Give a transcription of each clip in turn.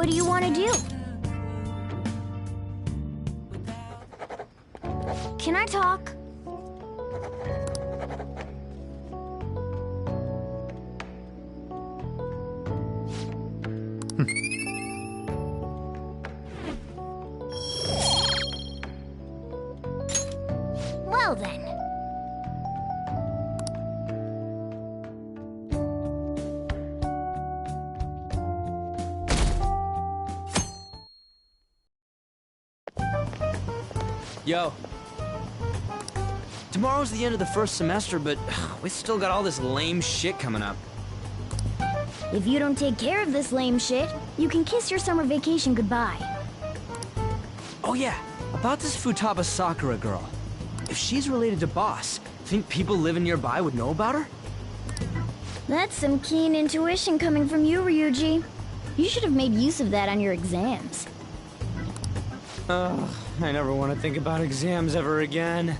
What do you want to do? Can I talk? Well then. Yo. Tomorrow's the end of the first semester, but we still got all this lame shit coming up. If you don't take care of this lame shit, you can kiss your summer vacation goodbye. Oh yeah, about this Futaba Sakura girl. If she's related to Boss, think people living nearby would know about her? That's some keen intuition coming from you, Ryuji. You should have made use of that on your exams. Ugh, I never want to think about exams ever again.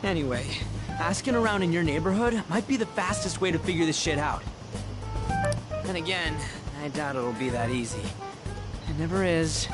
Anyway, asking around in your neighborhood might be the fastest way to figure this shit out. Then again, I doubt it'll be that easy. It never is.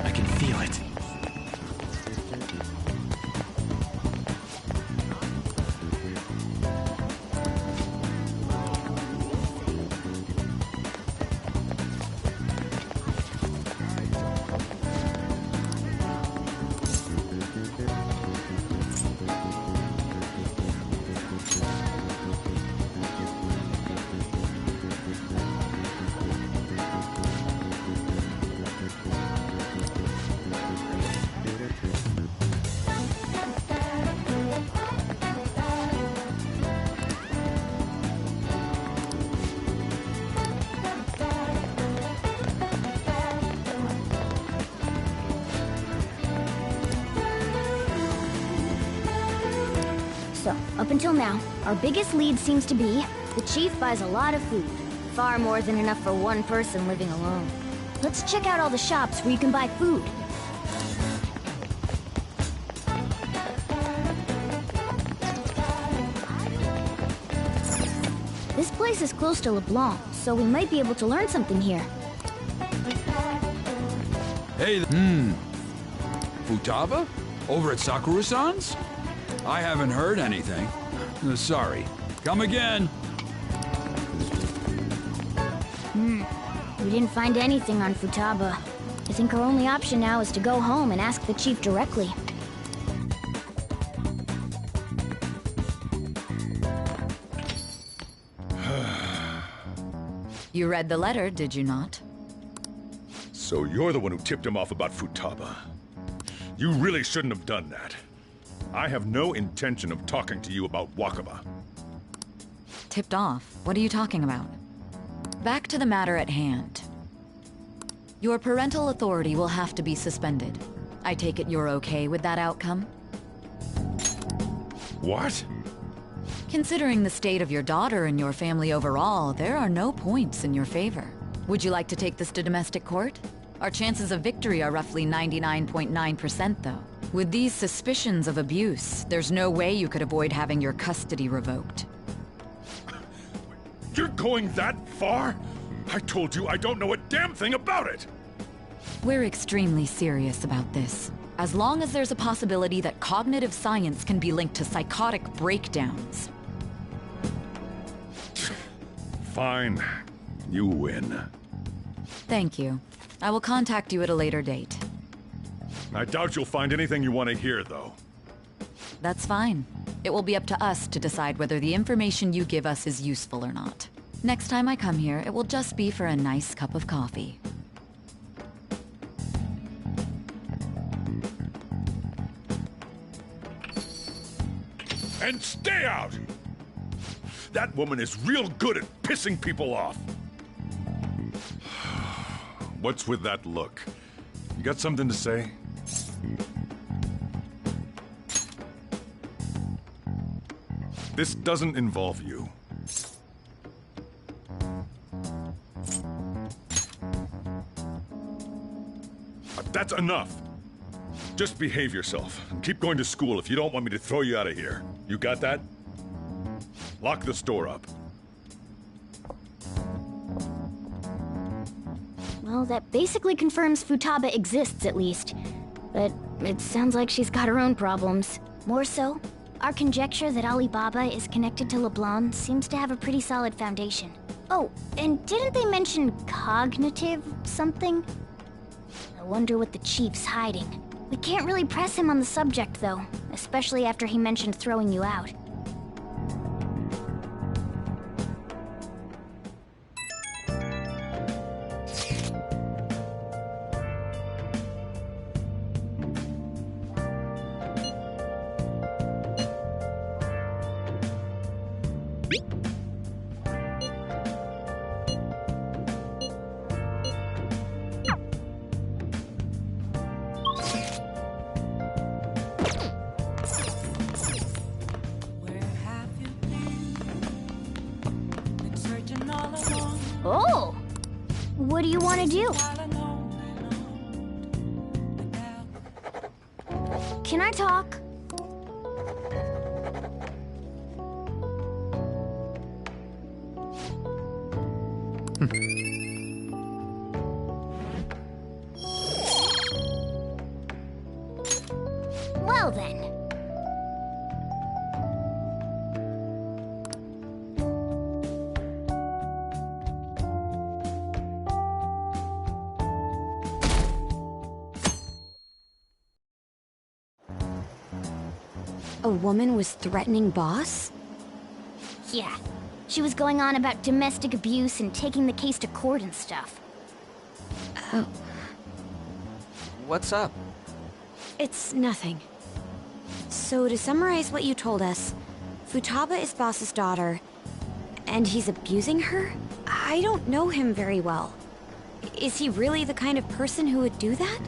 I can feel it. So, up until now, our biggest lead seems to be the chief buys a lot of food. Far more than enough for one person living alone. Let's check out all the shops where you can buy food. This place is close to LeBlanc, so we might be able to learn something here. Hey, Futaba? Over at Sakura-san's? I haven't heard anything. Sorry. Come again. We didn't find anything on Futaba. I think our only option now is to go home and ask the chief directly. You read the letter, did you not? So you're the one who tipped him off about Futaba. You really shouldn't have done that. I have no intention of talking to you about Wakaba. Tipped off? What are you talking about? Back to the matter at hand. Your parental authority will have to be suspended. I take it you're okay with that outcome? What? Considering the state of your daughter and your family overall, there are no points in your favor. Would you like to take this to domestic court? Our chances of victory are roughly 99.9%, though. With these suspicions of abuse, there's no way you could avoid having your custody revoked. You're going that far? I told you I don't know a damn thing about it! We're extremely serious about this. As long as there's a possibility that cognitive science can be linked to psychotic breakdowns. Fine. You win. Thank you. I will contact you at a later date. I doubt you'll find anything you want to hear, though. That's fine. It will be up to us to decide whether the information you give us is useful or not. Next time I come here, it will just be for a nice cup of coffee. And stay out! That woman is real good at pissing people off. What's with that look? You got something to say? This doesn't involve you. That's enough. Just behave yourself and keep going to school if you don't want me to throw you out of here. You got that? Lock the store up. Well, that basically confirms Futaba exists, at least. But it sounds like she's got her own problems. More so, our conjecture that Alibaba is connected to LeBlanc seems to have a pretty solid foundation. Oh, and didn't they mention cognitive something? I wonder what the Chief's hiding. We can't really press him on the subject, though, especially after he mentioned throwing you out. Oh! What do you want to do? Can I talk? Well then. A woman was threatening Boss? Yeah. She was going on about domestic abuse and taking the case to court and stuff. Oh, What's up? it's nothing. So to summarize what you told us, Futaba is Boss's daughter, and he's abusing her? I don't know him very well. Is he really the kind of person who would do that?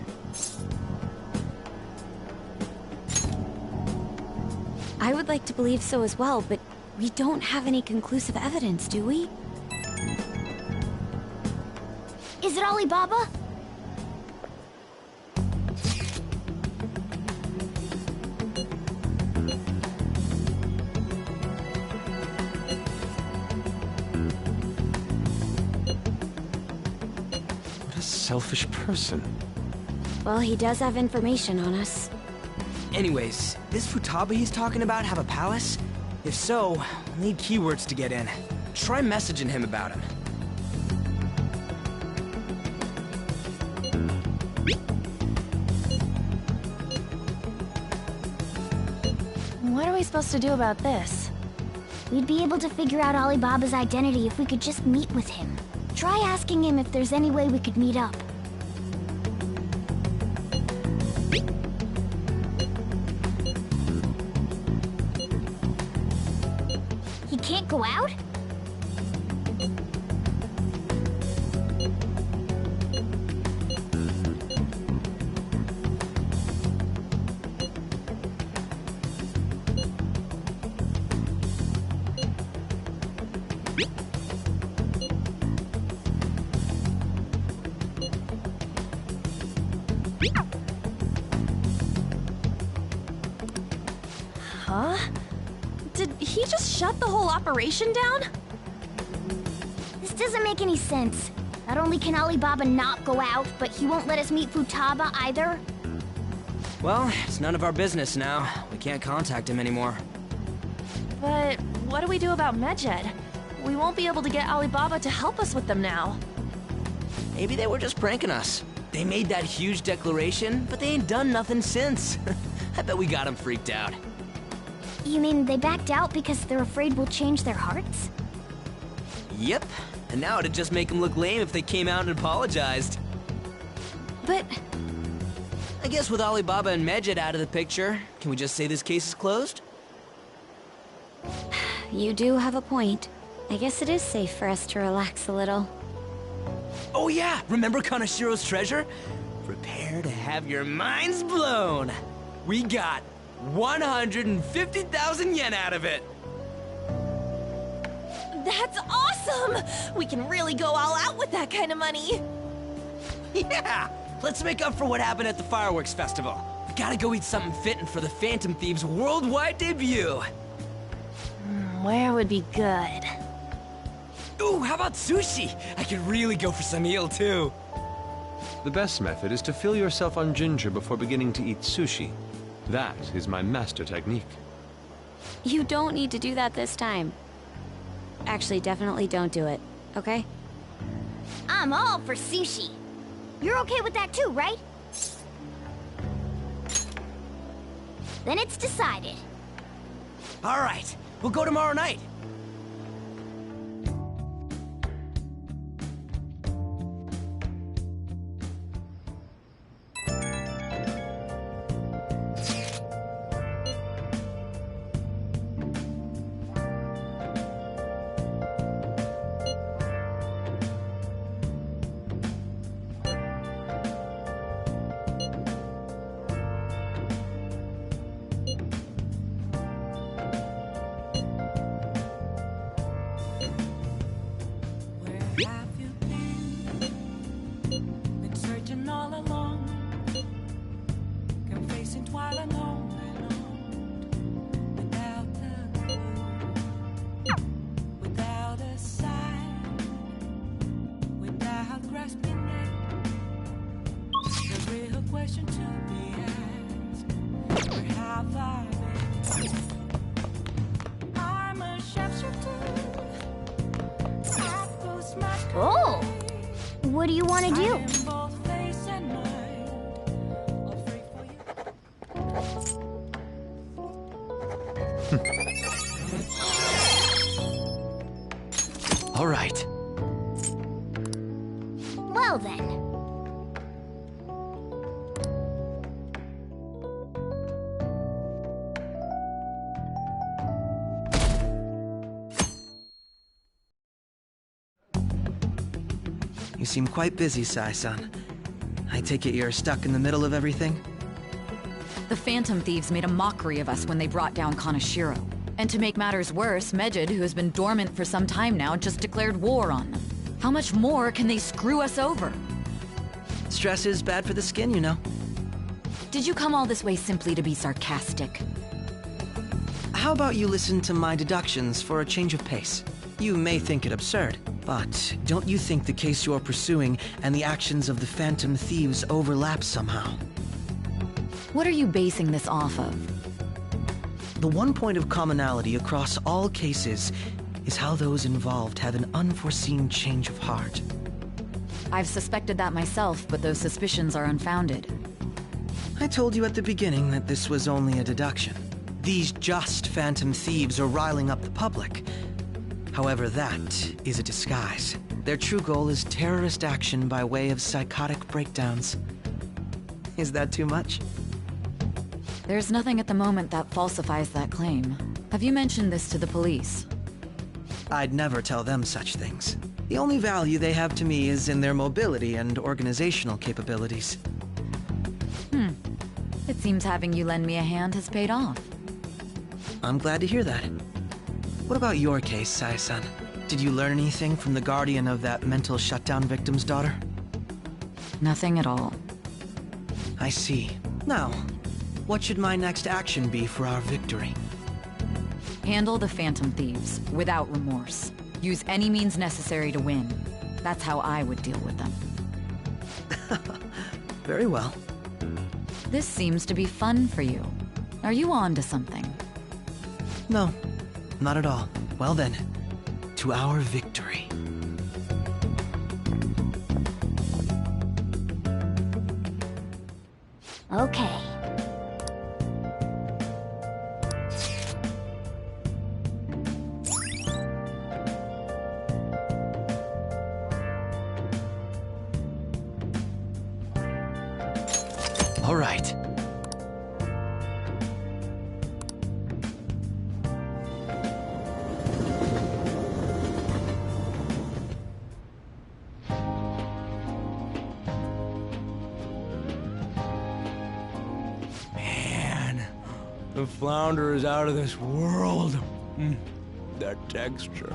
I would like to believe so as well, but we don't have any conclusive evidence, do we? Is it Alibaba? What a selfish person. Well, he does have information on us. Anyways, this Futaba he's talking about have a palace? If so, we'll need keywords to get in. Try messaging him about him. What are we supposed to do about this? We'd be able to figure out Alibaba's identity if we could just meet with him. Try asking him if there's any way we could meet up. He can't go out? Huh? Did he just shut the whole operation down? This doesn't make any sense. Not only can Alibaba not go out, but he won't let us meet Futaba either. Well, it's none of our business now. We can't contact him anymore. But what do we do about Medjed? We won't be able to get Alibaba to help us with them now. Maybe they were just pranking us. They made that huge declaration, but they ain't done nothing since. I bet we got them freaked out. You mean they backed out because they're afraid we'll change their hearts? Yep. And now it'd just make them look lame if they came out and apologized. But I guess with Alibaba and Medjed out of the picture, can we just say this case is closed? You do have a point. I guess it is safe for us to relax a little. Oh yeah, remember Kanashiro's treasure? Prepare to have your minds blown. We got 150,000 yen out of it. that's awesome! We can really go all out with that kind of money. Yeah, let's make up for what happened at the fireworks festival. We gotta go eat something fitting for the Phantom Thieves' worldwide debut. Where would be good? Ooh, how about sushi? I could really go for some eel, too. The best method is to fill yourself on ginger before beginning to eat sushi. That is my master technique. You don't need to do that this time. Actually, definitely don't do it, okay? I'm all for sushi. You're okay with that too, right? Then it's decided. All right, we'll go tomorrow night. Oh! What do you want to do? All right. Well then. You seem quite busy, Sai-san. I take it you're stuck in the middle of everything? The Phantom Thieves made a mockery of us when they brought down Kanashiro. And to make matters worse, Medjed, who has been dormant for some time now, just declared war on them. How much more can they screw us over? Stress is bad for the skin, you know. Did you come all this way simply to be sarcastic? How about you listen to my deductions for a change of pace? You may think it absurd, but don't you think the case you're pursuing and the actions of the Phantom Thieves overlap somehow? What are you basing this off of? The one point of commonality across all cases is how those involved have an unforeseen change of heart. I've suspected that myself, but those suspicions are unfounded. I told you at the beginning that this was only a deduction. These just Phantom Thieves are riling up the public. However, that is a disguise. Their true goal is terrorist action by way of psychotic breakdowns. Is that too much? There's nothing at the moment that falsifies that claim. Have you mentioned this to the police? I'd never tell them such things. The only value they have to me is in their mobility and organizational capabilities. It seems having you lend me a hand has paid off. I'm glad to hear that. What about your case, Sae-san? Did you learn anything from the guardian of that mental shutdown victim's daughter? Nothing at all. I see. Now, what should my next action be for our victory? Handle the Phantom Thieves without remorse. Use any means necessary to win. That's how I would deal with them. Very well. This seems to be fun for you. Are you on to something? No, not at all. Well then, to our victory. Okay. All right. Man, the flounder is out of this world. That texture.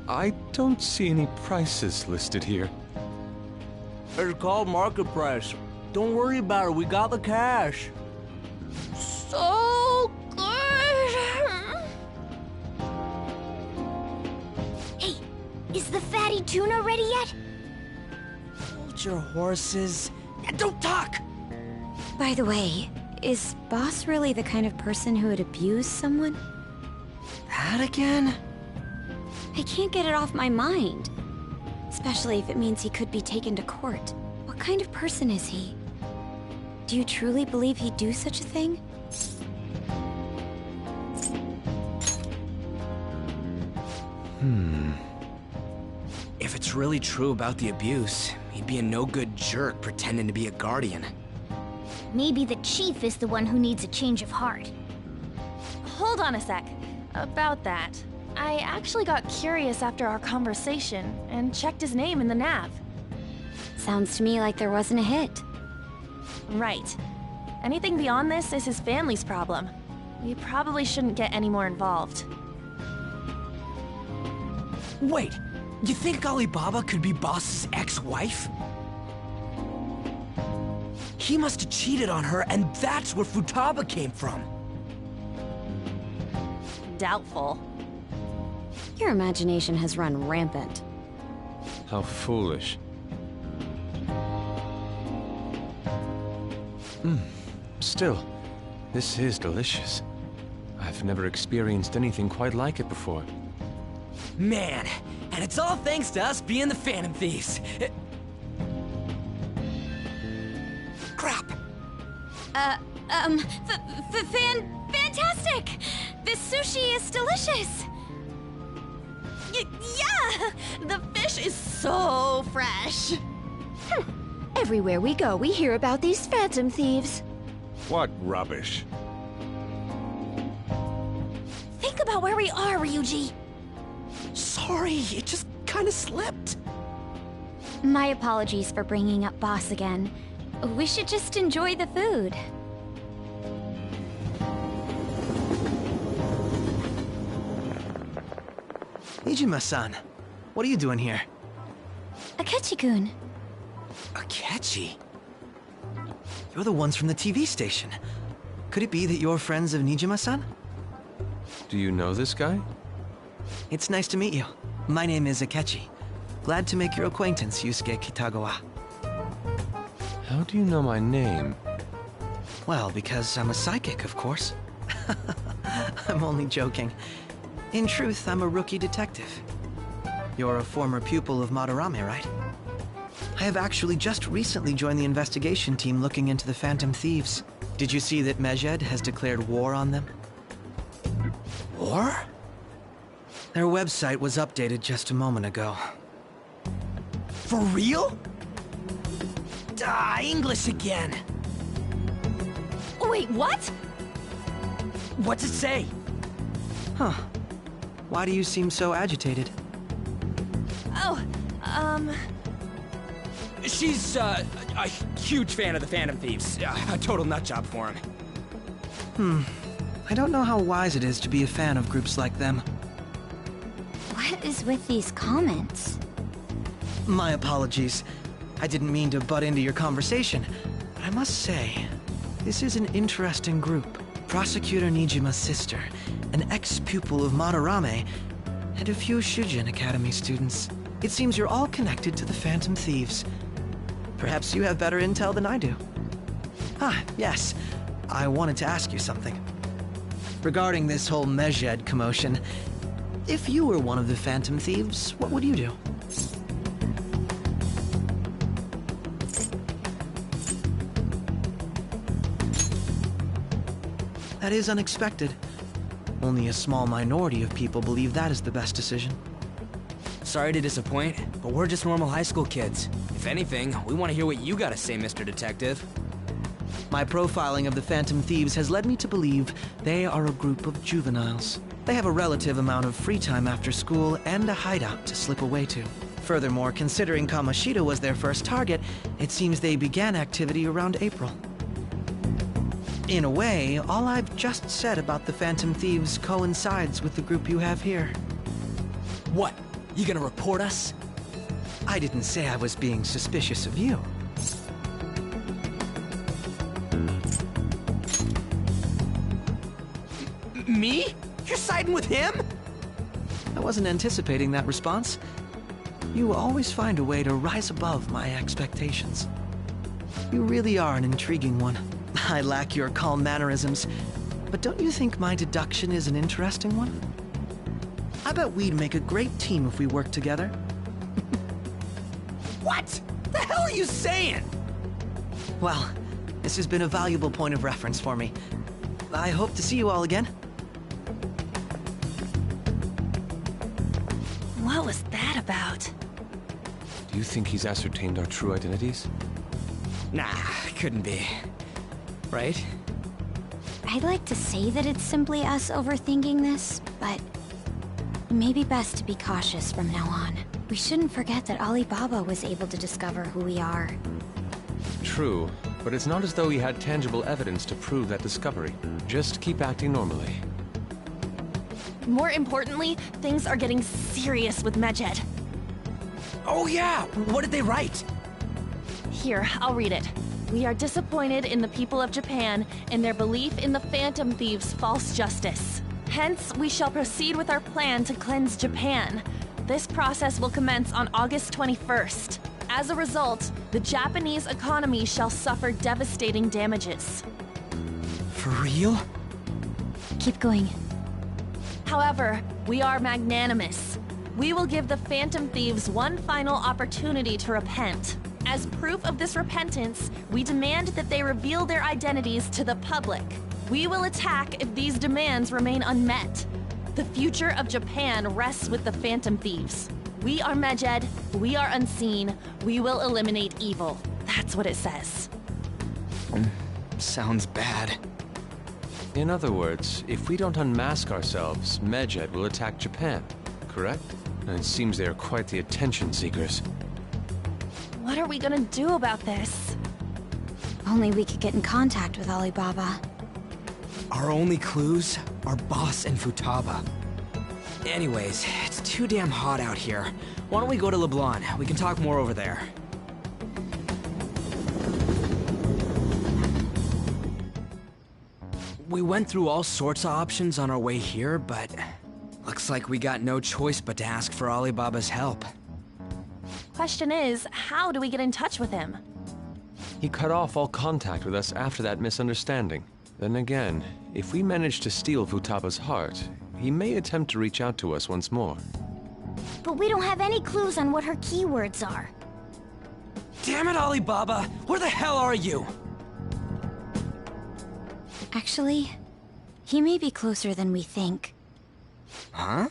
I don't see any prices listed here. It's called market price. Don't worry about it. We got the cash. So good! Hey, is the fatty tuna ready yet? Hold your horses and don't talk! By the way, is Boss really the kind of person who would abuse someone? That again? I can't get it off my mind. Especially if it means he could be taken to court. What kind of person is he? Do you truly believe he'd do such a thing? If it's really true about the abuse, he'd be a no-good jerk pretending to be a guardian. Maybe the chief is the one who needs a change of heart. Hold on a sec. About that. I actually got curious after our conversation and checked his name in the nav. Sounds to me like there wasn't a hit. Right. Anything beyond this is his family's problem. We probably shouldn't get any more involved. Wait, you think Alibaba could be Boss's ex-wife? He must have cheated on her, and that's where Futaba came from. Doubtful. Your imagination has run rampant. How foolish. Still, this is delicious. I've never experienced anything quite like it before. Man, and it's all thanks to us being the Phantom Thieves. Crap. Fantastic! This sushi is delicious! Yeah! The fish is so fresh! Everywhere we go, we hear about these Phantom Thieves. What rubbish. Think about where we are, Ryuji! Sorry, it just kind of slipped. My apologies for bringing up Boss again. We should just enjoy the food. Nijima-san, what are you doing here? Akechi-kun. Akechi? You're the ones from the TV station. Could it be that you're friends of Nijima-san? Do you know this guy? It's nice to meet you. My name is Akechi. Glad to make your acquaintance, Yusuke Kitagawa. How do you know my name? Well, because I'm a psychic, of course. I'm only joking. In truth, I'm a rookie detective. You're a former pupil of Madarame, right? I have actually just recently joined the investigation team looking into the Phantom Thieves. Did you see that Medjed has declared war on them? War? Their website was updated just a moment ago. For real? English again. Wait, what? What's it say? Huh. Why do you seem so agitated? Oh, She's, a huge fan of the Phantom Thieves. A total nutjob for him. I don't know how wise it is to be a fan of groups like them. What is with these comments? My apologies. I didn't mean to butt into your conversation, but I must say, this is an interesting group. Prosecutor Nijima's sister, an ex-pupil of Madarame, and a few Shujin Academy students. It seems you're all connected to the Phantom Thieves. Perhaps you have better intel than I do. Yes. I wanted to ask you something. Regarding this whole Medjed commotion, if you were one of the Phantom Thieves, what would you do? That is unexpected. Only a small minority of people believe that is the best decision. Sorry to disappoint, but we're just normal high school kids. If anything, we want to hear what you gotta say, Mr. Detective. My profiling of the Phantom Thieves has led me to believe they are a group of juveniles. They have a relative amount of free time after school and a hideout to slip away to. Furthermore, considering Kamoshida was their first target, it seems they began activity around April. In a way, all I've just said about the Phantom Thieves coincides with the group you have here. What? You gonna report us? I didn't say I was being suspicious of you. Me? You're siding with him? I wasn't anticipating that response. You always find a way to rise above my expectations. You really are an intriguing one. I lack your calm mannerisms, but don't you think my deduction is an interesting one? I bet we'd make a great team if we worked together. What? The hell are you saying? Well, this has been a valuable point of reference for me. I hope to see you all again. what was that about? Do you think he's ascertained our true identities? Nah, couldn't be. Right? I'd like to say that it's simply us overthinking this, but it may be best to be cautious from now on. We shouldn't forget that Alibaba was able to discover who we are. True, but it's not as though he had tangible evidence to prove that discovery. Just keep acting normally. More importantly, things are getting serious with Medjed. Oh yeah! What did they write? Here, I'll read it. We are disappointed in the people of Japan and their belief in the Phantom Thieves' false justice. Hence, we shall proceed with our plan to cleanse Japan. This process will commence on August 21st. As a result, the Japanese economy shall suffer devastating damages. For real? Keep going. However, we are magnanimous. We will give the Phantom Thieves one final opportunity to repent. As proof of this repentance, we demand that they reveal their identities to the public. We will attack if these demands remain unmet. The future of Japan rests with the Phantom Thieves. We are Medjed, we are unseen, we will eliminate evil. That's what it says. Sounds bad. In other words, if we don't unmask ourselves, Medjed will attack Japan, correct? And it seems they are quite the attention seekers. What are we gonna do about this? Only we could get in contact with Alibaba. Our only clues are Boss and Futaba. Anyways, it's too damn hot out here. Why don't we go to Leblanc? We can talk more over there. We went through all sorts of options on our way here, but looks like we got no choice but to ask for Alibaba's help. Question is, how do we get in touch with him? He cut off all contact with us after that misunderstanding. Then again, if we manage to steal Futaba's heart, he may attempt to reach out to us once more. But we don't have any clues on what her keywords are. Damn it, Alibaba! Where the hell are you? Actually, he may be closer than we think. Huh?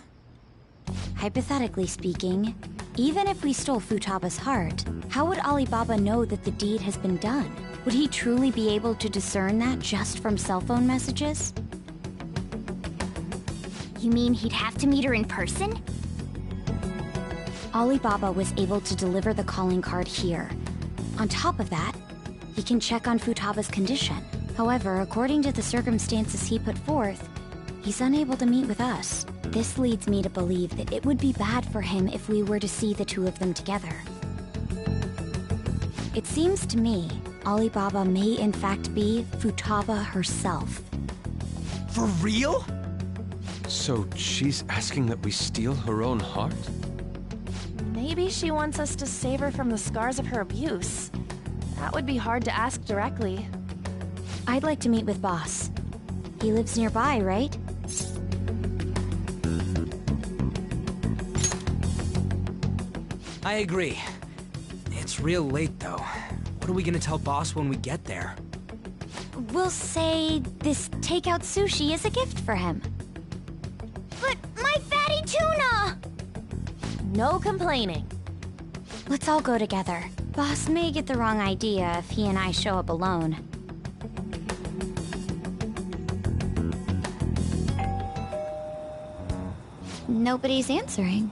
Hypothetically speaking, even if we stole Futaba's heart, how would Alibaba know that the deed has been done? Would he truly be able to discern that just from cell phone messages? You mean he'd have to meet her in person? Alibaba was able to deliver the calling card here. On top of that, he can check on Futaba's condition. However, according to the circumstances he put forth, he's unable to meet with us. This leads me to believe that it would be bad for him if we were to see the two of them together. It seems to me Alibaba may in fact be Futaba herself. For real? So she's asking that we steal her own heart? Maybe she wants us to save her from the scars of her abuse. That would be hard to ask directly. I'd like to meet with Boss. He lives nearby, right? I agree. It's real late, though. What are we gonna tell Boss when we get there? We'll say this takeout sushi is a gift for him. But my fatty tuna! No complaining. Let's all go together. Boss may get the wrong idea if he and I show up alone. Nobody's answering.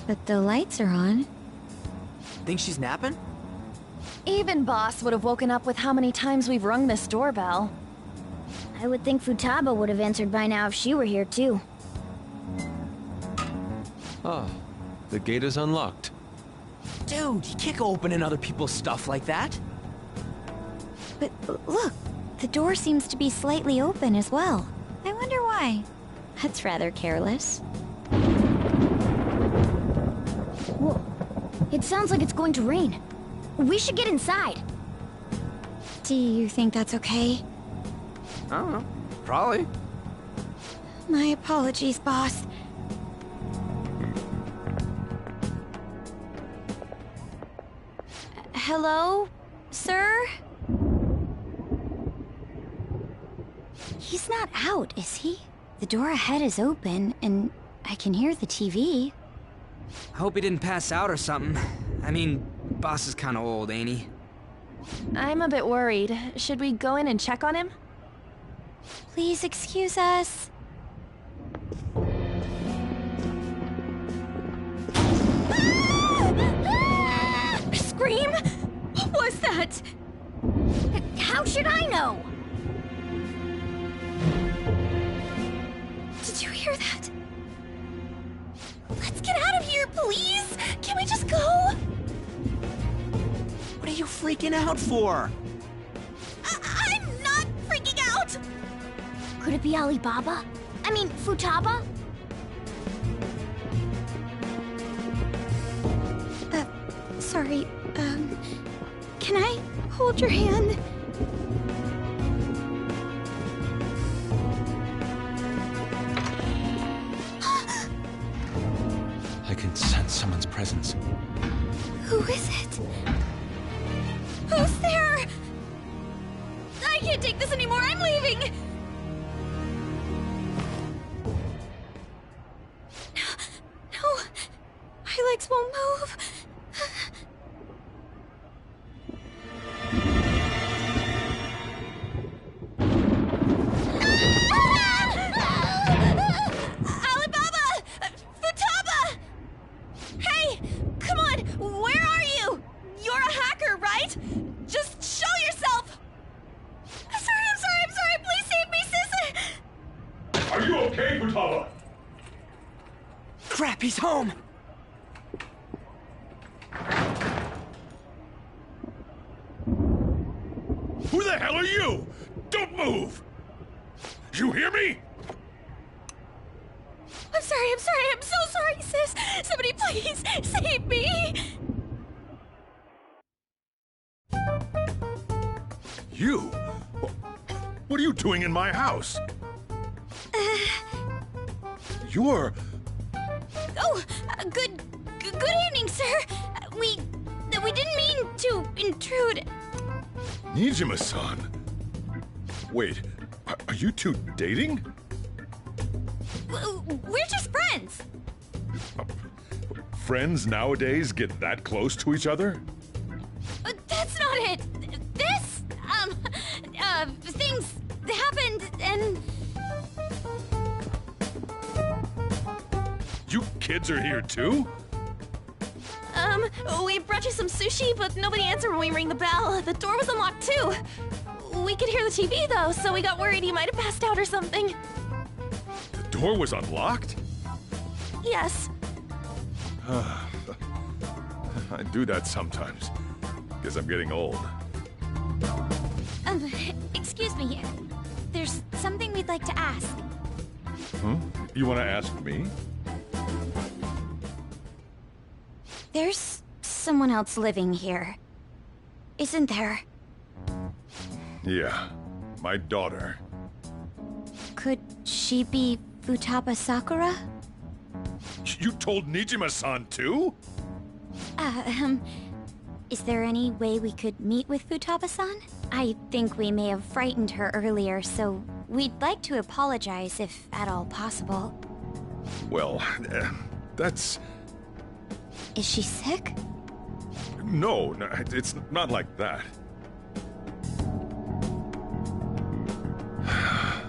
But the lights are on. Think she's napping? Even Boss would have woken up with how many times we've rung this doorbell. I would think Futaba would have answered by now if she were here too. Ah, the gate is unlocked. Dude, you can't go opening other people's stuff like that. But look, the door seems to be slightly open as well. I wonder why. That's rather careless. Whoa. It sounds like it's going to rain. We should get inside. Do you think that's okay? I don't know. Probably. My apologies, boss. Hello, sir? He's not out, is he? The door ahead is open, and I can hear the TV. I hope he didn't pass out or something. I mean, Boss is kinda old, ain't he? I'm a bit worried. Should we go in and check on him? Please excuse us. Scream? What was that? How should I know? Did you hear that? Let's get out of here, please! Can we just go? What are you freaking out for? I'm not freaking out! Could it be Alibaba? I mean, Futaba? Sorry, can I hold your hand? I can sense someone's presence. Who is it? Who's there? I can't take this anymore, I'm leaving! No, my legs won't move. Alibaba! Futaba! Hey! Come on! Where are you? You're a hacker, right? Just show yourself! I'm sorry! Please save me, sis! Are you okay, Futaba? Crap, he's home! Who the hell are you? Don't move! You hear me? I'm sorry, I'm so sorry, sis! Somebody please save me! You? What are you doing in my house? You're... Oh, good evening, sir! We didn't mean to intrude. Nijima-san. Wait, are you two dating? We're just friends. friends nowadays get that close to each other? That's not it! This, things happened and... You kids are here too? We brought you some sushi, but nobody answered when we rang the bell. The door was unlocked too. We could hear the TV though, so we got worried you might have passed out or something. The door was unlocked? Yes. I do that sometimes. Guess I'm getting old. Excuse me. There's something we'd like to ask. You want to ask me? There's someone else living here, isn't there? Yeah, my daughter. Could she be Futaba Sakura? You told Nijima-san too? Is there any way we could meet with Futaba-san? I think we may have frightened her earlier, so we'd like to apologize if at all possible. Well, that's... Is she sick? No, it's not like that. I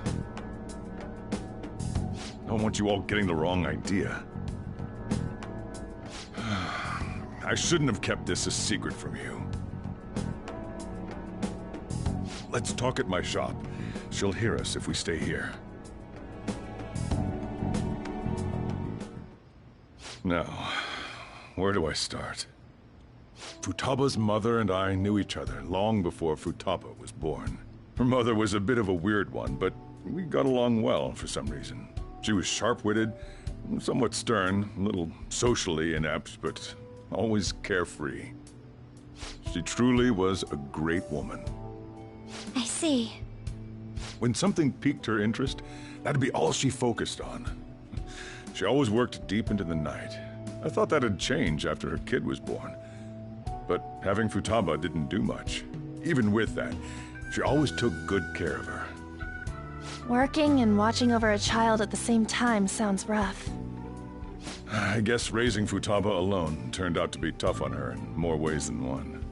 don't want you all getting the wrong idea. I shouldn't have kept this a secret from you. Let's talk at my shop. She'll hear us if we stay here. Now, where do I start? Futaba's mother and I knew each other long before Futaba was born. Her mother was a bit of a weird one, but we got along well for some reason. She was sharp-witted, somewhat stern, a little socially inept, but always carefree. She truly was a great woman. I see. When something piqued her interest, that'd be all she focused on. She always worked deep into the night. I thought that'd change after her kid was born. But having Futaba didn't do much. Even with that, she always took good care of her. Working and watching over a child at the same time sounds rough. I guess raising Futaba alone turned out to be tough on her in more ways than one.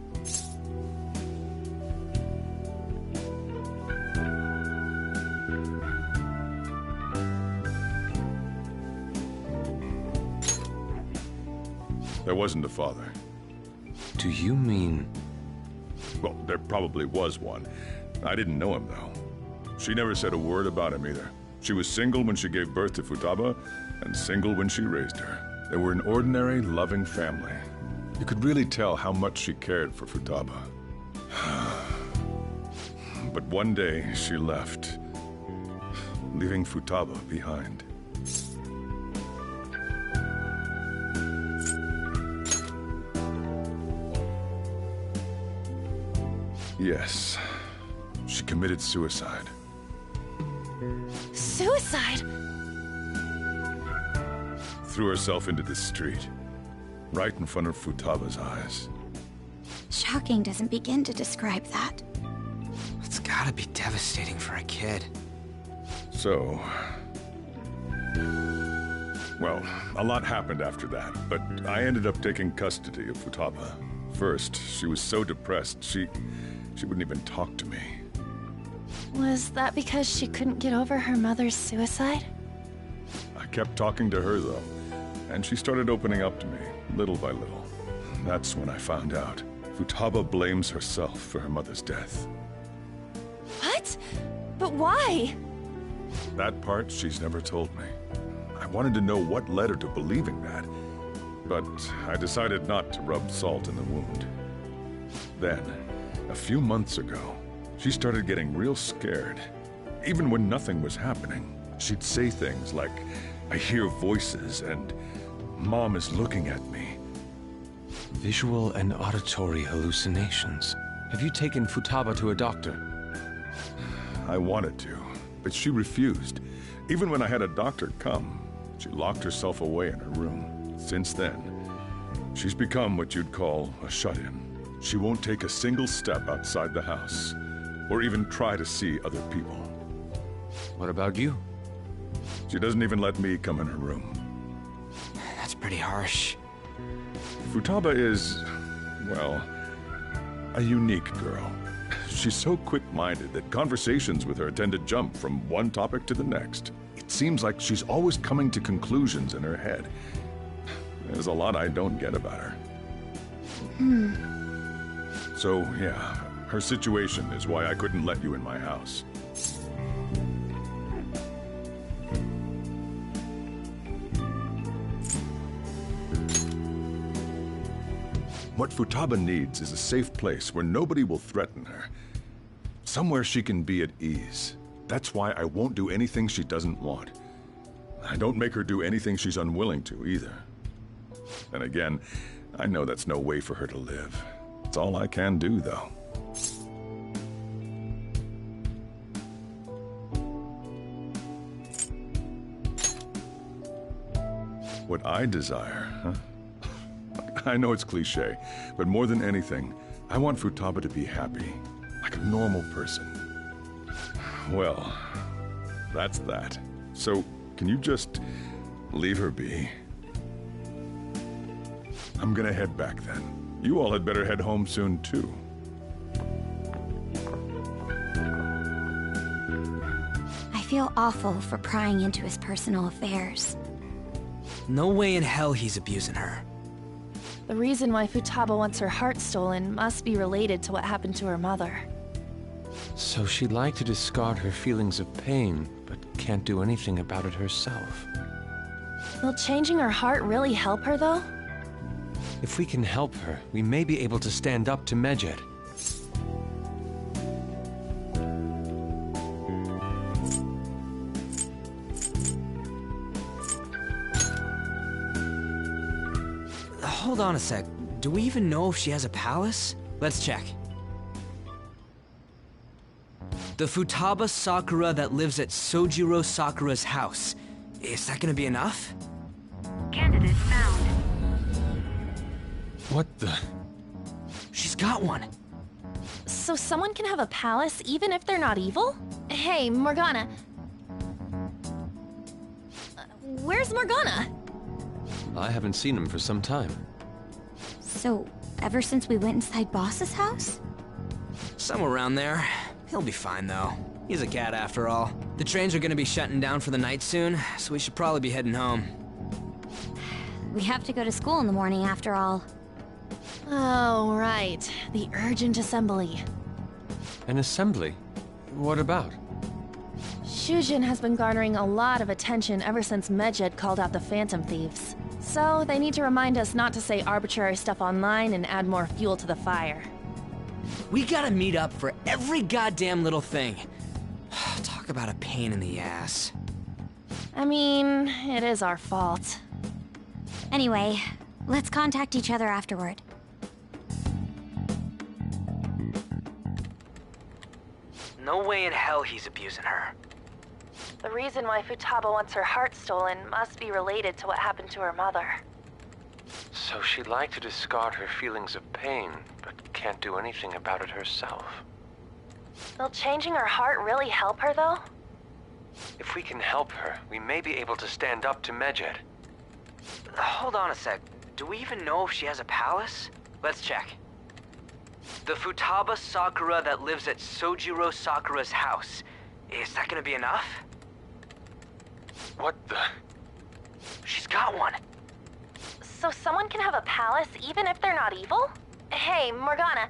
There wasn't a father. Do you mean... Well, there probably was one. I didn't know him, though. She never said a word about him either. She was single when she gave birth to Futaba, and single when she raised her. They were an ordinary, loving family. You could really tell how much she cared for Futaba. But one day, she left, leaving Futaba behind. Yes, she committed suicide. Suicide? Threw herself into the street, right in front of Futaba's eyes. Shocking doesn't begin to describe that. It's gotta be devastating for a kid. So... Well, a lot happened after that, but I ended up taking custody of Futaba. First, she was so depressed, she wouldn't even talk to me. Was that because she couldn't get over her mother's suicide? I kept talking to her, though, and she started opening up to me, little by little. That's when I found out. Futaba blames herself for her mother's death. What? But why? That part she's never told me. I wanted to know what led her to believing that, but I decided not to rub salt in the wound. Then, a few months ago, she started getting real scared. Even when nothing was happening, she'd say things like, "I hear voices," and "Mom is looking at me." Visual and auditory hallucinations. Have you taken Futaba to a doctor? I wanted to, but she refused. Even when I had a doctor come, she locked herself away in her room. Since then, she's become what you'd call a shut-in. She won't take a single step outside the house, or even try to see other people. What about you? She doesn't even let me come in her room. That's pretty harsh. Futaba is, well, a unique girl. She's so quick-minded that conversations with her tend to jump from one topic to the next. It seems like she's always coming to conclusions in her head. There's a lot I don't get about her. So, yeah, her situation is why I couldn't let you in my house. What Futaba needs is a safe place where nobody will threaten her. Somewhere she can be at ease. That's why I won't do anything she doesn't want. I don't make her do anything she's unwilling to, either. And again, I know that's no way for her to live. It's all I can do, though. What I desire, huh? I know it's cliché, but more than anything, I want Futaba to be happy, like a normal person. Well, that's that. So, can you just leave her be? I'm gonna head back then. You all had better head home soon, too. I feel awful for prying into his personal affairs. No way in hell he's abusing her. The reason why Futaba wants her heart stolen must be related to what happened to her mother. So she'd like to discard her feelings of pain, but can't do anything about it herself. Will changing her heart really help her, though? If we can help her, we may be able to stand up to Medjed. Hold on a sec. Do we even know if she has a palace? Let's check. The Futaba Sakura that lives at Sojiro Sakura's house. Is that gonna be enough? Candidate found. What the? She's got one. So someone can have a palace even if they're not evil? Hey, Morgana. Where's Morgana? I haven't seen him for some time. So, ever since we went inside Boss's house? Somewhere around there. He'll be fine, though. He's a cat, after all. The trains are gonna be shutting down for the night soon, so we should probably be heading home. We have to go to school in the morning, after all. Oh, right. The urgent assembly. An assembly? What about? Shujin has been garnering a lot of attention ever since Medjed called out the Phantom Thieves. So, they need to remind us not to say arbitrary stuff online and add more fuel to the fire. We gotta meet up for every goddamn little thing. Talk about a pain in the ass. I mean, it is our fault. Anyway, let's contact each other afterward. No way in hell he's abusing her. The reason why Futaba wants her heart stolen must be related to what happened to her mother. So she'd like to discard her feelings of pain, but can't do anything about it herself. Will changing her heart really help her, though? If we can help her, we may be able to stand up to Medjed. Hold on a sec. Do we even know if she has a palace? Let's check. The Futaba Sakura that lives at Sojiro Sakura's house. Is that gonna be enough? What the? She's got one. So someone can have a palace even if they're not evil? Hey, Morgana.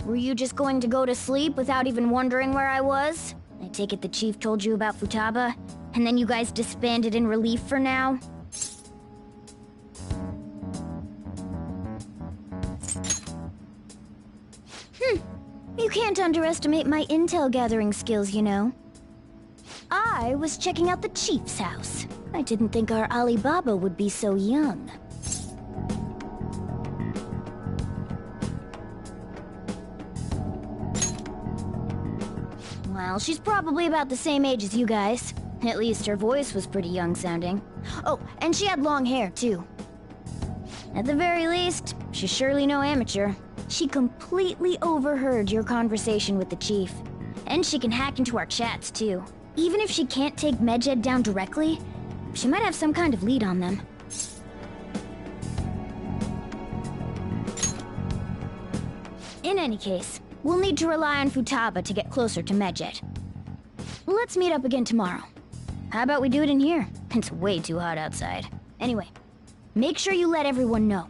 Were you just going to go to sleep without even wondering where I was? I take it the chief told you about Futaba, and then you guys disbanded in relief for now? You can't underestimate my intel gathering skills, you know. I was checking out the chief's house. I didn't think our Alibaba would be so young. Well, she's probably about the same age as you guys. At least her voice was pretty young sounding. Oh, and she had long hair, too. At the very least, she's surely no amateur. She completely overheard your conversation with the chief. And she can hack into our chats, too. Even if she can't take Medjed down directly, she might have some kind of lead on them. In any case, we'll need to rely on Futaba to get closer to Medjed. Let's meet up again tomorrow. How about we do it in here? It's way too hot outside. Anyway, make sure you let everyone know.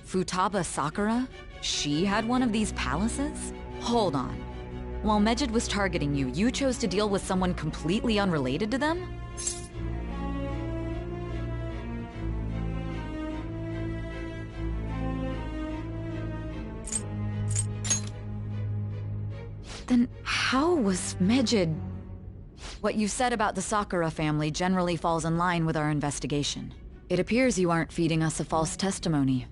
Futaba Sakura? She had one of these palaces? Hold on. While Medjed was targeting you, you chose to deal with someone completely unrelated to them? Then how was Medjed... What you said about the Sakura family generally falls in line with our investigation. It appears you aren't feeding us a false testimony.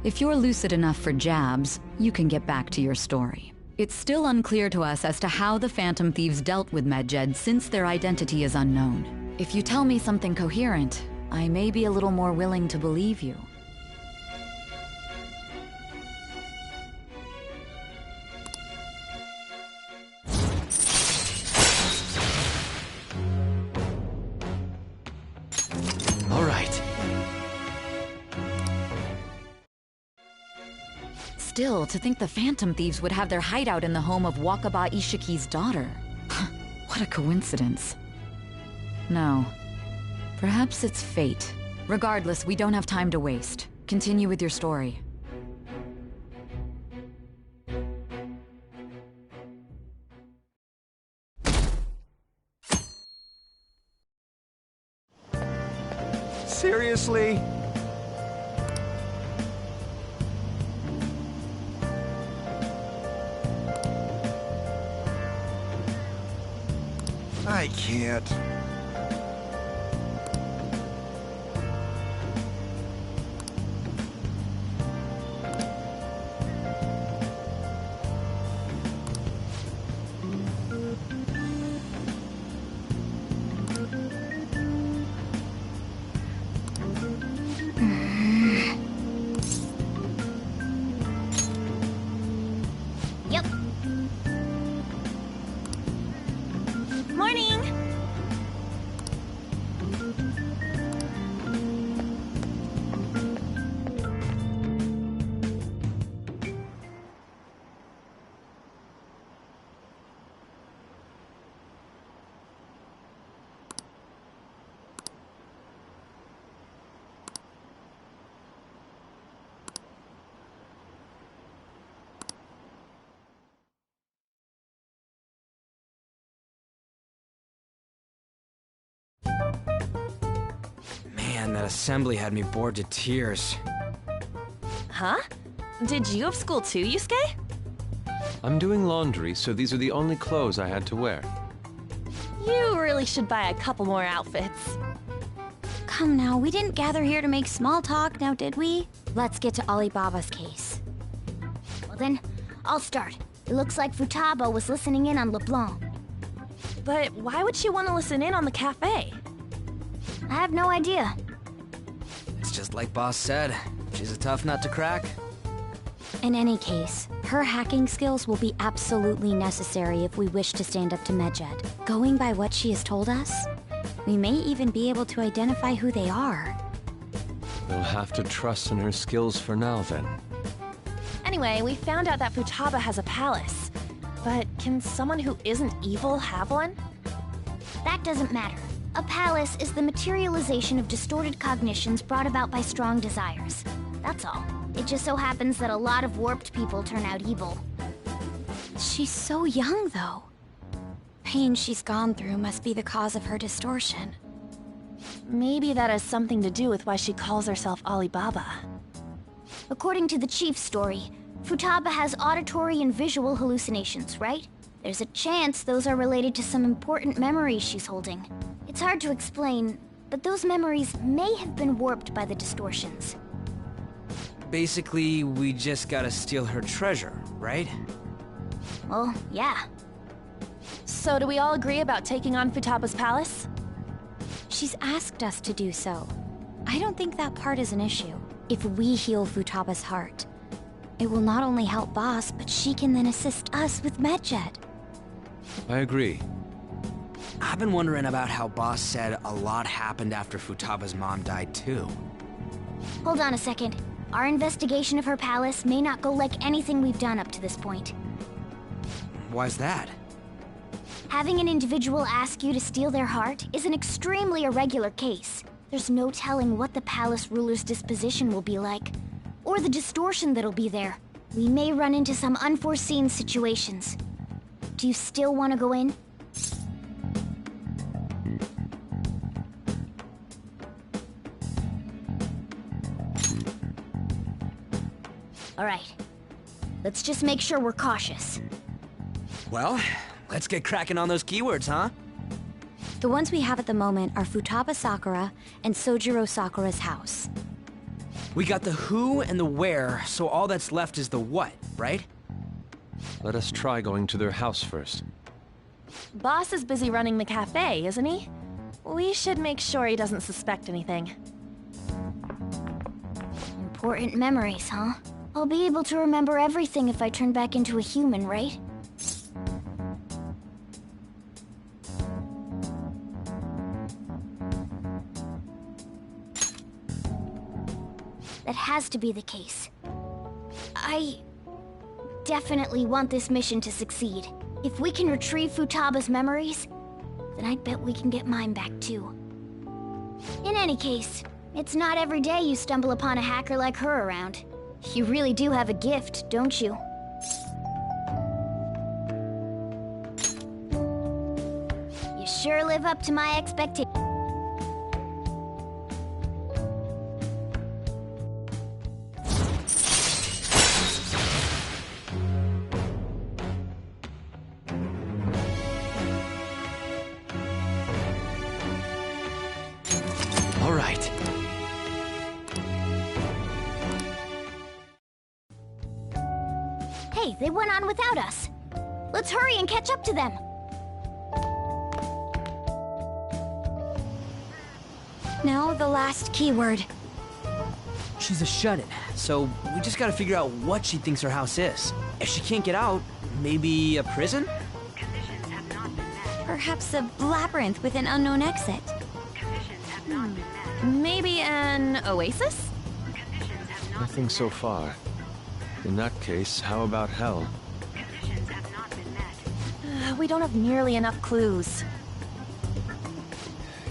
If you're lucid enough for jabs, you can get back to your story. It's still unclear to us as to how the Phantom Thieves dealt with Medjed since their identity is unknown. If you tell me something coherent, I may be a little more willing to believe you. All right. Still, to think the Phantom Thieves would have their hideout in the home of Wakaba Ishiki's daughter. What a coincidence. No. Perhaps it's fate. Regardless, we don't have time to waste. Continue with your story. Seriously? I can't. Yep. Morning! Man, that assembly had me bored to tears. Huh? Did you have school too, Yusuke? I'm doing laundry, so these are the only clothes I had to wear. You really should buy a couple more outfits. Come now, we didn't gather here to make small talk, now did we? Let's get to Alibaba's case. Well then, I'll start. It looks like Futaba was listening in on LeBlanc. But why would she want to listen in on the cafe? I have no idea. It's just like Boss said. She's a tough nut to crack. In any case, her hacking skills will be absolutely necessary if we wish to stand up to Medjed. Going by what she has told us, we may even be able to identify who they are. We'll have to trust in her skills for now, then. Anyway, we found out that Futaba has a palace. But can someone who isn't evil have one? That doesn't matter. A palace is the materialization of distorted cognitions brought about by strong desires. That's all. It just so happens that a lot of warped people turn out evil. She's so young, though. Pain she's gone through must be the cause of her distortion. Maybe that has something to do with why she calls herself Alibaba. According to the chief's story, Futaba has auditory and visual hallucinations, right? There's a chance those are related to some important memories she's holding. It's hard to explain, but those memories may have been warped by the distortions. Basically, we just gotta steal her treasure, right? Well, yeah. So do we all agree about taking on Futaba's palace? She's asked us to do so. I don't think that part is an issue. If we heal Futaba's heart, it will not only help Boss, but she can then assist us with Medjed. I agree. I've been wondering about how Boss said a lot happened after Futaba's mom died, too. Hold on a second. Our investigation of her palace may not go like anything we've done up to this point. Why's that? Having an individual ask you to steal their heart is an extremely irregular case. There's no telling what the palace ruler's disposition will be like, or the distortion that'll be there. We may run into some unforeseen situations. Do you still want to go in? All right. Let's just make sure we're cautious. Well, let's get cracking on those keywords, huh? The ones we have at the moment are Futaba Sakura and Sojiro Sakura's house. We got the who and the where, so all that's left is the what, right? Let us try going to their house first. Boss is busy running the cafe, isn't he? We should make sure he doesn't suspect anything. Important memories, huh? I'll be able to remember everything if I turn back into a human, right? That has to be the case. I definitely want this mission to succeed. If we can retrieve Futaba's memories, then I bet we can get mine back too. In any case, it's not every day you stumble upon a hacker like her around. You really do have a gift, don't you? You sure live up to my expectations. All right. Hey, they went on without us. Let's hurry and catch up to them. Now the last keyword. She's a shut-in, so we just gotta figure out what she thinks her house is. If she can't get out, maybe a prison? Conditions have not been met. Perhaps a labyrinth with an unknown exit. Conditions have not been met. Maybe an oasis? Conditions have not Nothing been so met. far. In that case, how about hell? Conditions have not been met. We don't have nearly enough clues.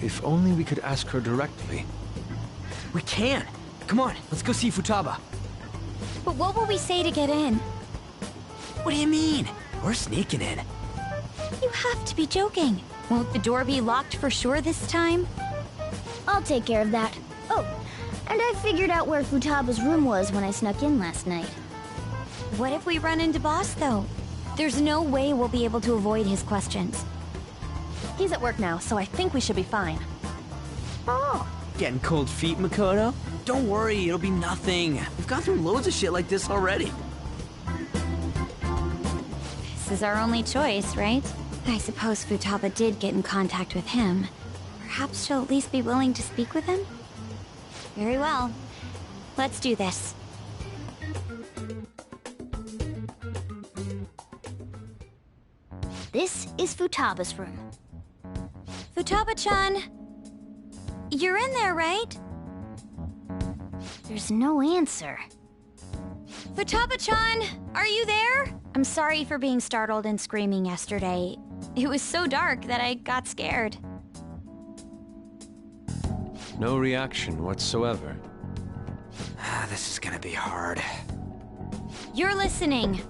If only we could ask her directly. We can! Come on, let's go see Futaba. But what will we say to get in? What do you mean? We're sneaking in. You have to be joking. Won't the door be locked for sure this time? I'll take care of that. Oh, and I figured out where Futaba's room was when I snuck in last night. What if we run into Boss, though? There's no way we'll be able to avoid his questions. He's at work now, so I think we should be fine. Oh, getting cold feet, Makoto? Don't worry, it'll be nothing. We've gone through loads of shit like this already. This is our only choice, right? I suppose Futaba did get in contact with him. Perhaps she'll at least be willing to speak with him? Very well. Let's do this. This is Futaba's room. Futaba-chan! You're in there, right? There's no answer. Futaba-chan! Are you there? I'm sorry for being startled and screaming yesterday. It was so dark that I got scared. No reaction whatsoever. This is gonna be hard. You're listening,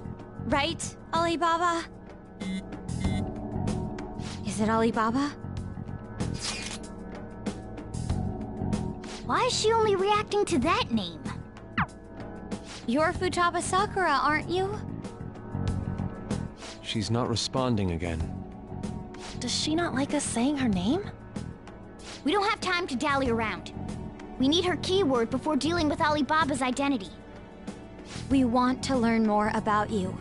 right, Alibaba? Is it Alibaba? Why is she only reacting to that name? You're Futaba Sakura, aren't you? She's not responding again. Does she not like us saying her name? We don't have time to dally around. We need her keyword before dealing with Alibaba's identity. We want to learn more about you.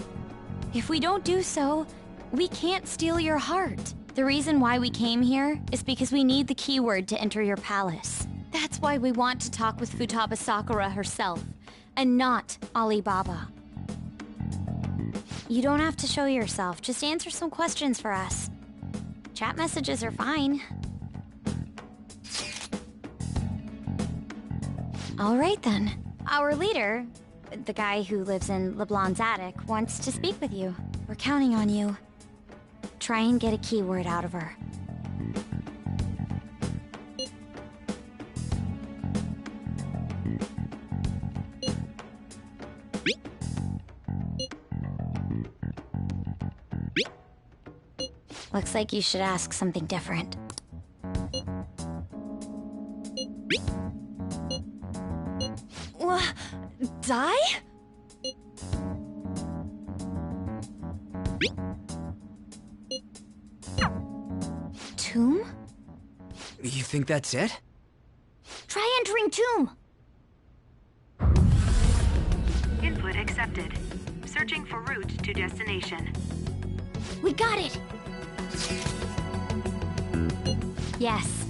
If we don't do so, we can't steal your heart. The reason why we came here is because we need the keyword to enter your palace. That's why we want to talk with Futaba Sakura herself, and not Alibaba. You don't have to show yourself, just answer some questions for us. Chat messages are fine. All right then. Our leader, the guy who lives in LeBlanc's attic, wants to speak with you. We're counting on you. Try and get a keyword out of her. Looks like you should ask something different. Die? Tomb? You think that's it? Try entering tomb! Input accepted. Searching for route to destination. We got it! Yes,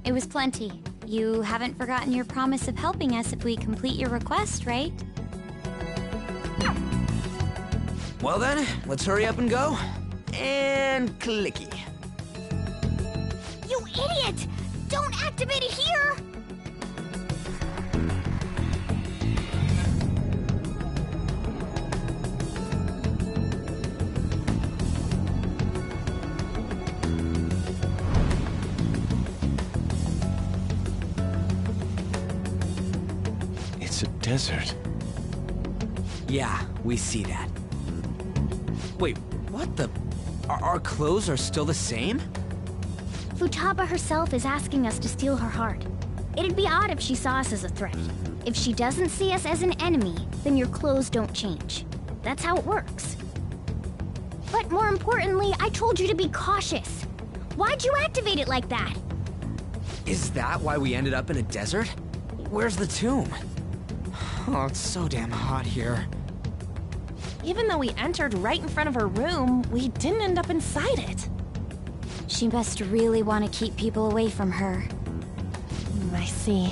it was plenty. You haven't forgotten your promise of helping us if we complete your request, right? Well then, let's hurry up and go. And clicky. You idiot! Don't activate it here! It's a desert. Yeah, we see that. Wait, what the? Our clothes are still the same? Futaba herself is asking us to steal her heart. It'd be odd if she saw us as a threat. If she doesn't see us as an enemy, then your clothes don't change. That's how it works. But more importantly, I told you to be cautious. Why'd you activate it like that? Is that why we ended up in a desert? Where's the tomb? Oh, it's so damn hot here. Even though we entered right in front of her room, we didn't end up inside it. She must really want to keep people away from her. I see.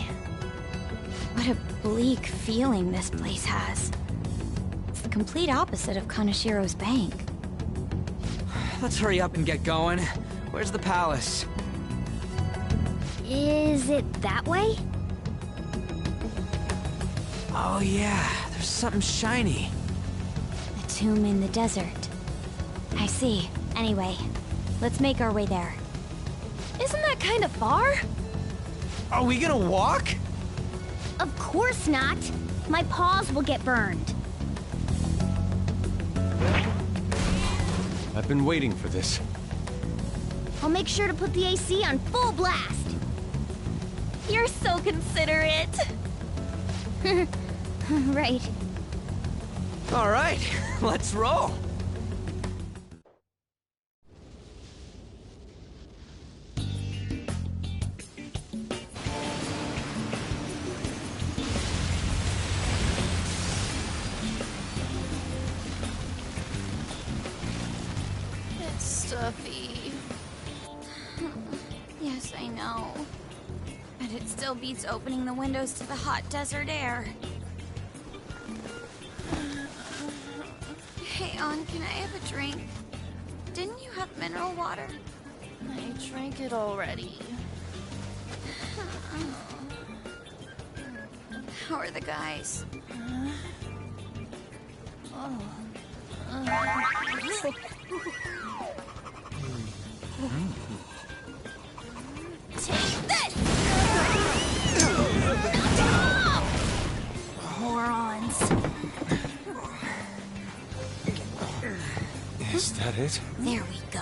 What a bleak feeling this place has. It's the complete opposite of Kanashiro's bank. Let's hurry up and get going. Where's the palace? Is it that way? Oh yeah, there's something shiny. The tomb in the desert. I see. Anyway, let's make our way there. Isn't that kind of far? Are we gonna walk? Of course not. My paws will get burned. I've been waiting for this. I'll make sure to put the AC on full blast. You're so considerate. Right. All right, let's roll. It's stuffy. Yes, I know. But it still beats opening the windows to the hot desert air. Hey, On, can I have a drink? Didn't you have mineral water? I drank it already. How are the guys? Take this! Morons. Is that it? There we go.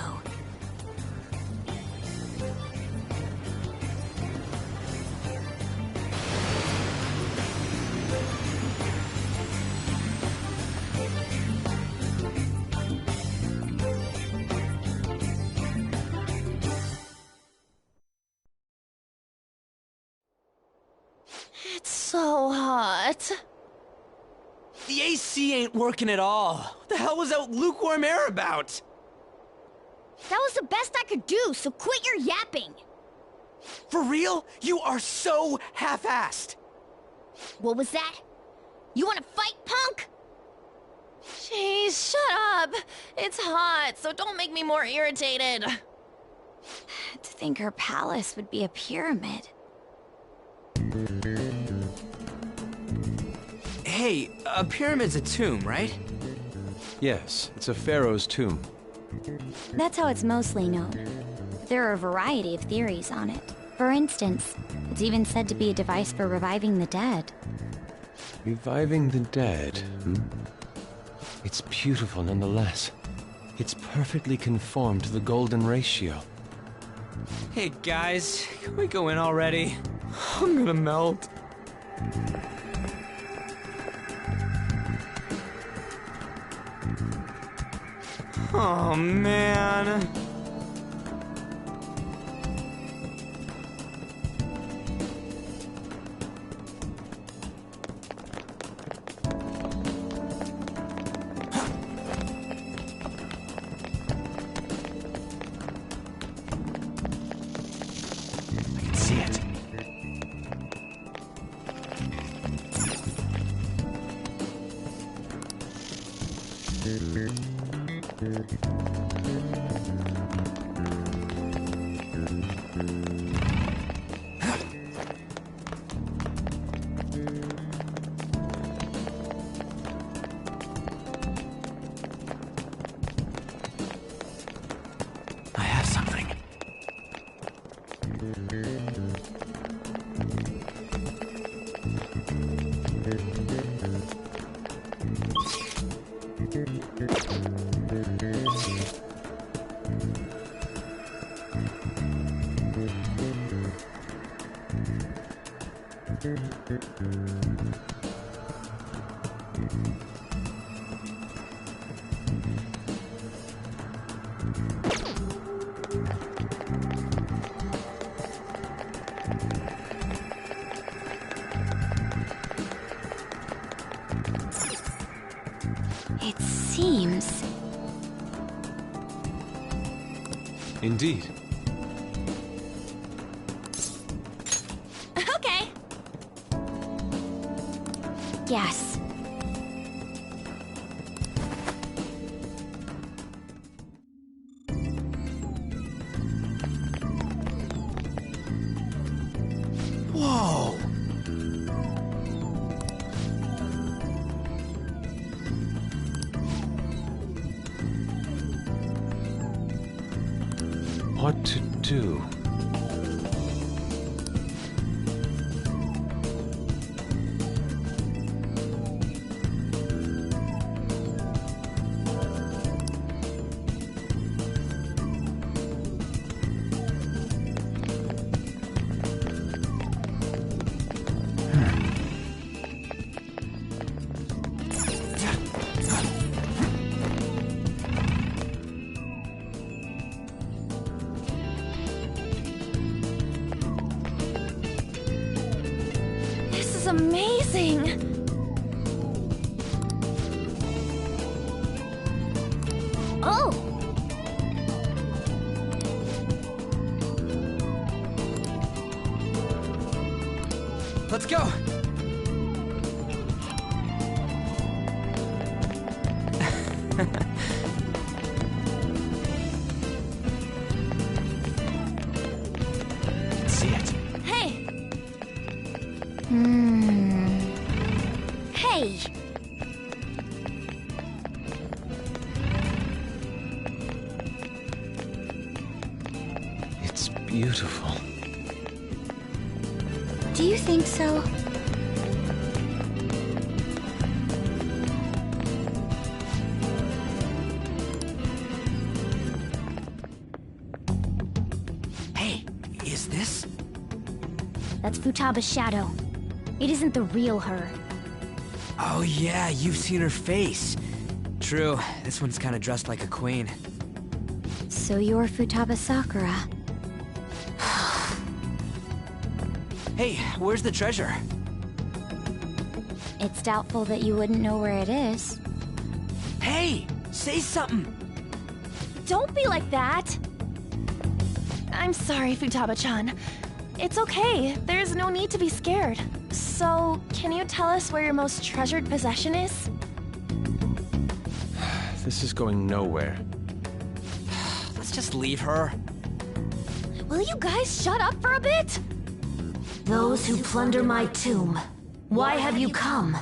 It's so hot. The AC ain't working at all. What the hell was that lukewarm air about? That was the best I could do, so quit your yapping. For real? You are so half-assed. What was that? You wanna fight, punk? Jeez, shut up. It's hot, so don't make me more irritated. To think her palace would be a pyramid. Hey, a pyramid's a tomb, right? Yes, it's a pharaoh's tomb. That's how it's mostly known. There are a variety of theories on it. For instance, it's even said to be a device for reviving the dead. Reviving the dead, hmm? It's beautiful nonetheless. It's perfectly conformed to the golden ratio. Hey guys, can we go in already? I'm gonna melt. Oh man. I can see it. I have something. It seems... Indeed. Okay. Yes. Whoa! What to do? This is amazing. Oh! Let's go! See it. Hey, Hey! beautiful. Do you think so? Hey, is this? That's Futaba's shadow. It isn't the real her. Oh yeah, you've seen her face. True, this one's kinda dressed like a queen. So you're Futaba Sakura. Hey, where's the treasure? It's doubtful that you wouldn't know where it is. Hey, say something! Don't be like that! I'm sorry, Futaba-chan. It's okay, there's no need to be scared. So, can you tell us where your most treasured possession is? This is going nowhere. Let's just leave her. Will you guys shut up for a bit? Those who plunder my tomb, why have you come?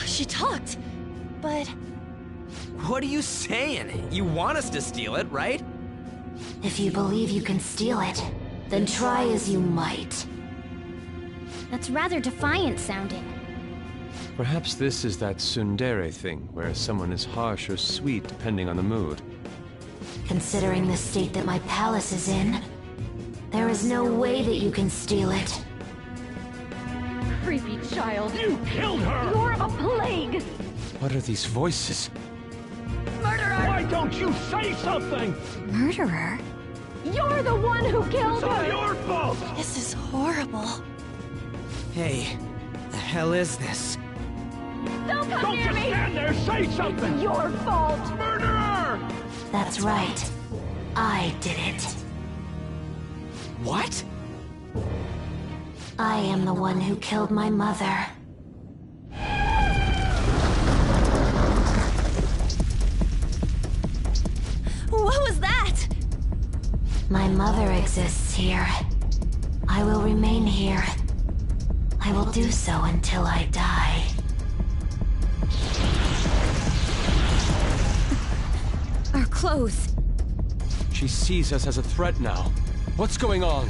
She talked, but... What are you saying? You want us to steal it, right? If you believe you can steal it, then try as you might. That's rather defiant sounding. Perhaps this is that tsundere thing, where someone is harsh or sweet depending on the mood. Considering the state that my palace is in, there is no way that you can steal it. Creepy child. You killed her! You're a plague! What are these voices? Murderer! Why don't you say something? Murderer? You're the one who killed It's all her! your fault! This is horrible. Hey, the hell is this? Don't come Don't near just me! stand there, say something! It's your fault! Murderer! That's right. I did it. What? I am the one who killed my mother. What was that? My mother exists here. I will remain here. I will do so until I die. Our clothes. She sees us as a threat now. What's going on?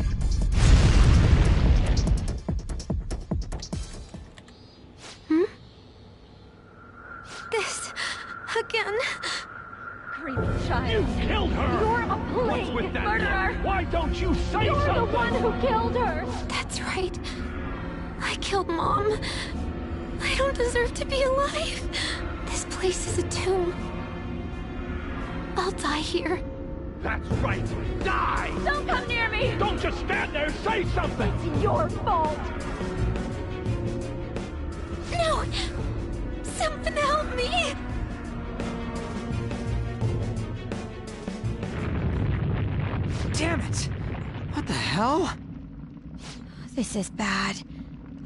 This... again. Creepy child. You killed her! You're a plague! What's with that Murderer! look? Why don't you say You're something? the one who killed her! That's right. I killed Mom. I don't deserve to be alive. This place is a tomb. I'll die here. That's right! Die! Don't come near me! Don't just stand there, say something! It's your fault! No! Someone help me! Damn it! What the hell? This is bad.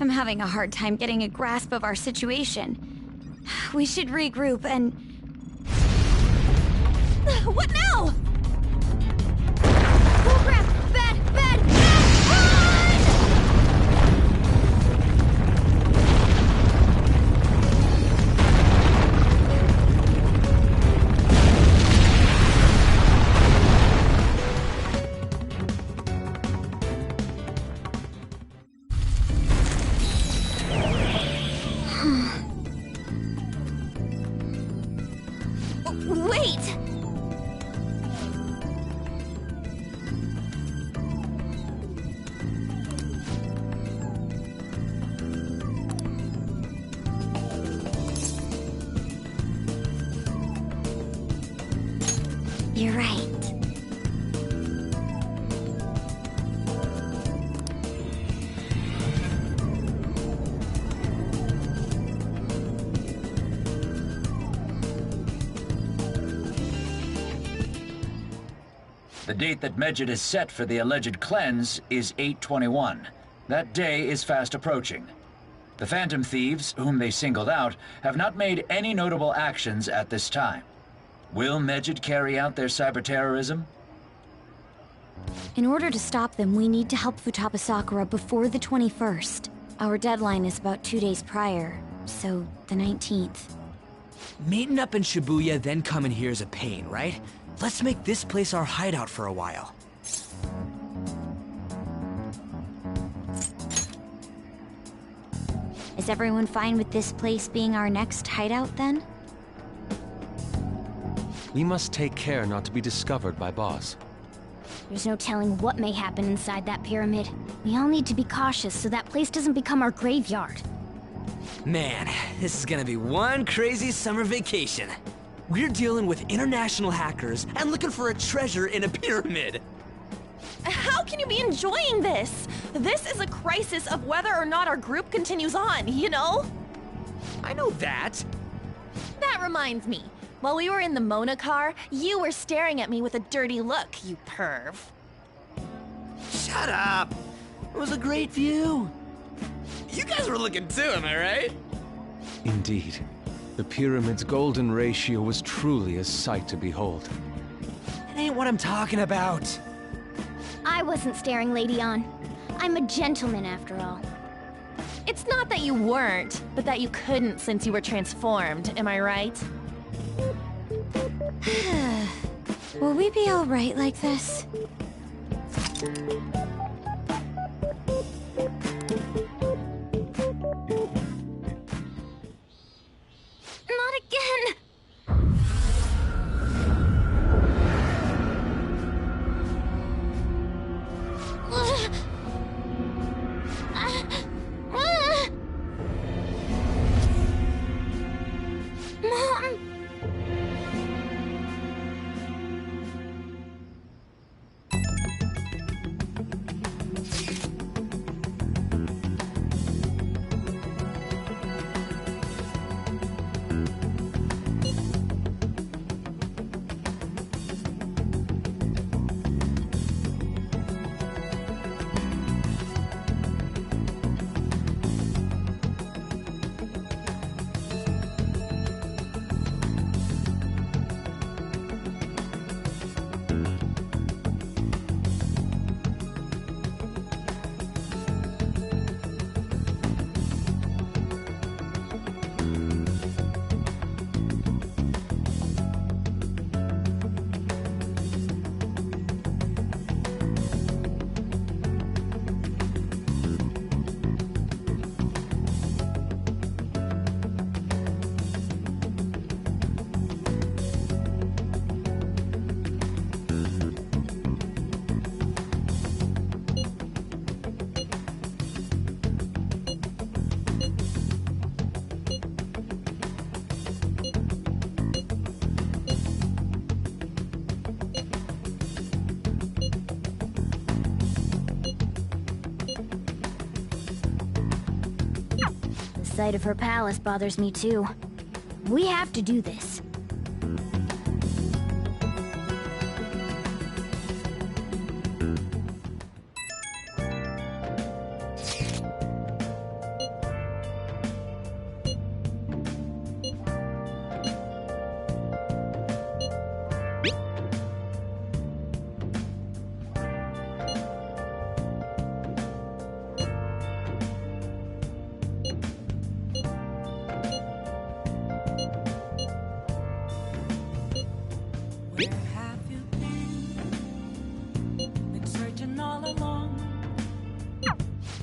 I'm having a hard time getting a grasp of our situation. We should regroup and... What now? Oh crap! Bad! Bad! Wait! You're right. The date that Medjed is set for the alleged cleanse is 8/21. That day is fast approaching. The Phantom Thieves, whom they singled out, have not made any notable actions at this time. Will Medjed carry out their cyber-terrorism? In order to stop them, we need to help Futaba Sakura before the 21st. Our deadline is about 2 days prior, so the 19th. Meeting up in Shibuya, then coming here is a pain, right? Let's make this place our hideout for a while. Is everyone fine with this place being our next hideout then? We must take care not to be discovered by Boss. There's no telling what may happen inside that pyramid. We all need to be cautious so that place doesn't become our graveyard. Man, this is gonna be one crazy summer vacation. We're dealing with international hackers and looking for a treasure in a pyramid. How can you be enjoying this? This is a crisis of whether or not our group continues on, you know? I know that. That reminds me. While we were in the Mona car, you were staring at me with a dirty look, you perv. Shut up! It was a great view. You guys were looking too, am I right? Indeed. The pyramid's golden ratio was truly a sight to behold. That ain't what I'm talking about. I wasn't staring, Lady On. I'm a gentleman after all. It's not that you weren't, but that you couldn't since you were transformed, am I right? Will we be alright like this? Not again! Mom! The sight of her palace bothers me too. We have to do this.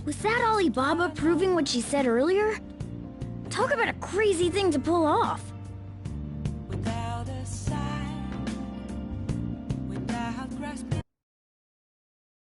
Was that Alibaba proving what she said earlier? Talk about a crazy thing to pull off.